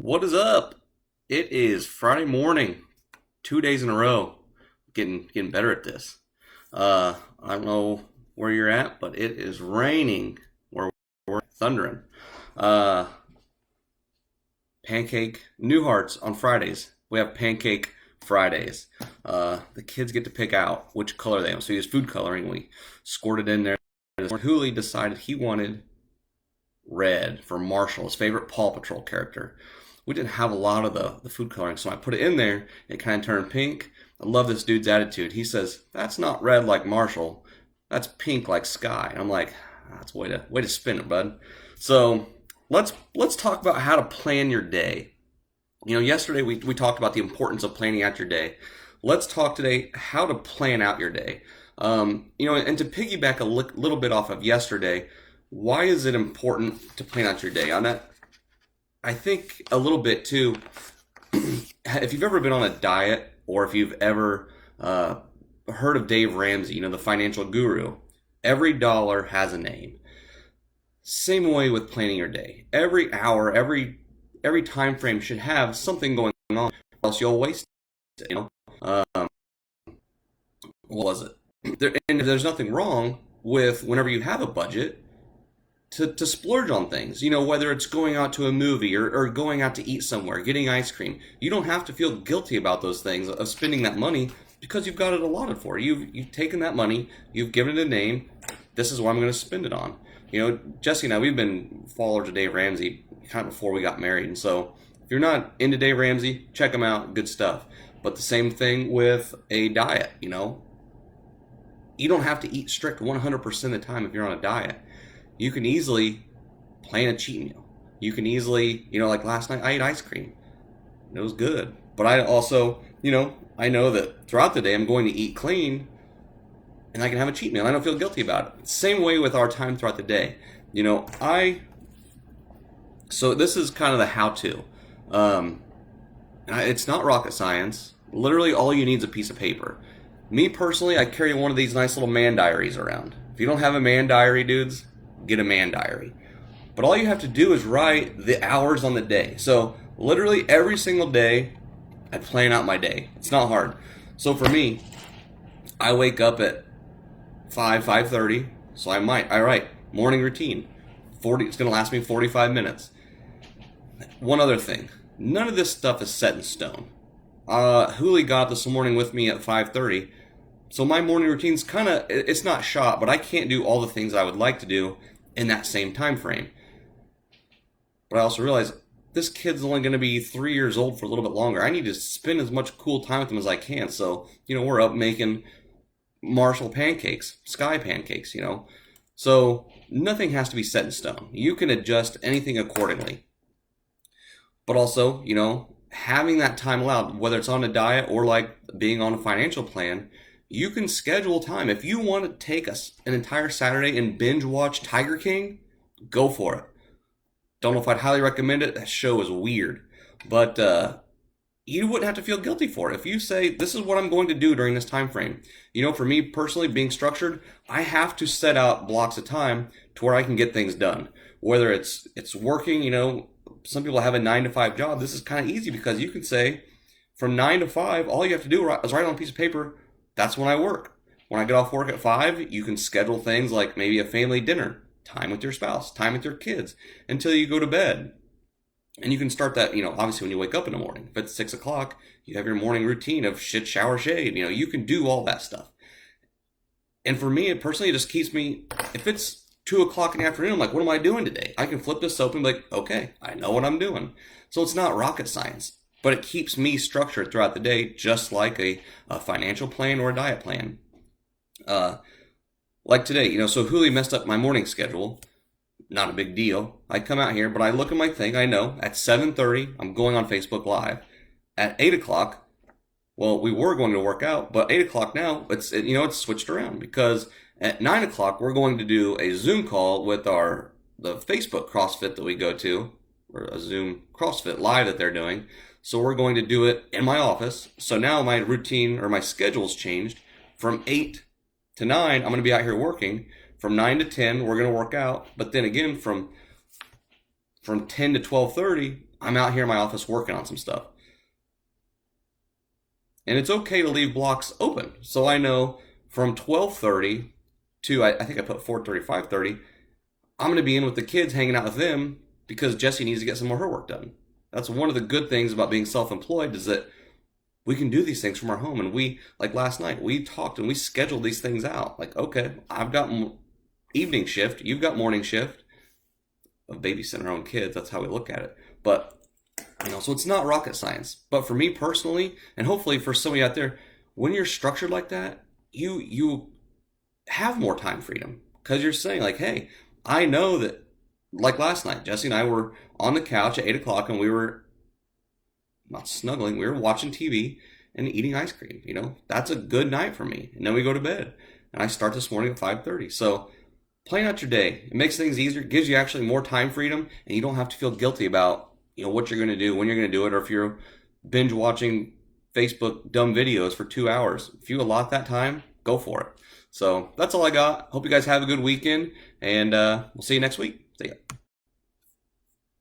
What is up? It is Friday morning, 2 days in a row. Getting better at this. I don't know where you're at, but it is raining where we're thundering. Uh, Pancake New Hearts on Fridays. We have Pancake Fridays. The kids get to pick out which color they want. So we use food coloring. We scored it in there. Hooli decided he wanted red for Marshall, his favorite Paw Patrol character. We didn't have a lot of the food coloring, so I put it in there. It kind of turned pink. I love this dude's attitude. He says, "That's not red like Marshall. That's pink like Sky." And I'm like, "That's way to spin it, bud." So let's talk about how to plan your day. Yesterday we talked about the importance of planning out your day. Let's talk today how to plan out your day. And to piggyback a little bit off of yesterday, why is it important to plan out your day? I think a little bit too, if you've ever been on a diet or if you've ever heard of Dave Ramsey, the financial guru, every dollar has a name. Same way with planning your day. Every hour, every time frame should have something going on, or else you'll waste it. What was it? And there's nothing wrong with whenever you have a budget to splurge on things, whether it's going out to a movie or going out to eat somewhere, getting ice cream. You don't have to feel guilty about those things of spending that money because you've got it allotted for. You've taken that money, you've given it a name. This is what I'm going to spend it on. Jesse and I, we've been followers of Dave Ramsey kind of before we got married. And so if you're not into Dave Ramsey, check him out. Good stuff. But the same thing with a diet, You don't have to eat strict 100% of the time if you're on a diet. You can easily plan a cheat meal. You can easily, like last night I ate ice cream. It was good. But I also, I know that throughout the day I'm going to eat clean and I can have a cheat meal. I don't feel guilty about it. Same way with our time throughout the day. So this is kind of the how-to. It's not rocket science. Literally all you need is a piece of paper. Me personally, I carry one of these nice little man diaries around. If you don't have a man diary, dudes, get a man diary. But all you have to do is write the hours on the day. So literally every single day, I plan out my day. It's not hard. So for me, I wake up at 5:30. So I write morning routine. It's going to last me 45 minutes. One other thing. None of this stuff is set in stone. Hooli got up this morning with me at 5:30. So my morning routine's it's not shot, but I can't do all the things I would like to do in that same time frame. But I also realize this kid's only going to be 3 years old for a little bit longer. I need to spend as much cool time with him as I can. So, we're up making Marshall pancakes, Sky pancakes, So nothing has to be set in stone. You can adjust anything accordingly. But also, having that time allowed, whether it's on a diet or like being on a financial plan, you can schedule time. If you want to take an entire Saturday and binge watch Tiger King, go for it. Don't know if I'd highly recommend it. That show is weird. But you wouldn't have to feel guilty for it. If you say, this is what I'm going to do during this time frame. For me personally, being structured, I have to set out blocks of time to where I can get things done. Whether it's working, some people have a 9-to-5 job. This is kind of easy because you can say from 9 to 5, all you have to do is write on a piece of paper, that's when I work. When I get off work at 5, you can schedule things like maybe a family dinner, time with your spouse, time with your kids, until you go to bed. And you can start that, obviously when you wake up in the morning. If it's 6 o'clock, you have your morning routine of shit, shower, shave. You can do all that stuff. And for me, it just keeps me, if it's 2 o'clock in the afternoon, I'm like, what am I doing today? I can flip this open and be like, okay, I know what I'm doing. So it's not rocket science, but it keeps me structured throughout the day, just like a financial plan or a diet plan. Like today, so Hooli messed up my morning schedule. Not a big deal. I come out here, but I look at my thing. I know at 7:30, I'm going on Facebook Live. At 8 o'clock, well, we were going to work out, but 8 o'clock now, it's switched around because at 9 o'clock, we're going to do a Zoom call with the Facebook CrossFit that we go to, or a Zoom CrossFit Live that they're doing. So we're going to do it in my office. So now my routine or my schedule's changed. From 8 to 9, I'm going to be out here working. From 9 to 10, we're going to work out. But then again, from 10 to 12:30, I'm out here in my office working on some stuff. And it's okay to leave blocks open. So I know from 12:30 to I think I put 4:30, 5:30, I'm going to be in with the kids hanging out with them because Jessie needs to get some more of her work done. That's one of the good things about being self-employed is that we can do these things from our home. And we, like last night, we talked and we scheduled these things out. Like, okay, I've got evening shift, you've got morning shift of babysitting our own kids. That's how we look at it. But, so it's not rocket science. But for me personally, and hopefully for somebody out there, when you're structured like that, you have more time freedom because you're saying like, hey, I know that, like last night, Jessie and I were on the couch at 8 o'clock and we were not snuggling, we were watching TV and eating ice cream. That's a good night for me. And then we go to bed and I start this morning at 5:30. So plan out your day. It makes things easier. It gives you actually more time freedom and you don't have to feel guilty about, what you're going to do, when you're going to do it, or if you're binge watching Facebook dumb videos for 2 hours. If you allot that time, go for it. So that's all I got. Hope you guys have a good weekend and we'll see you next week. See ya.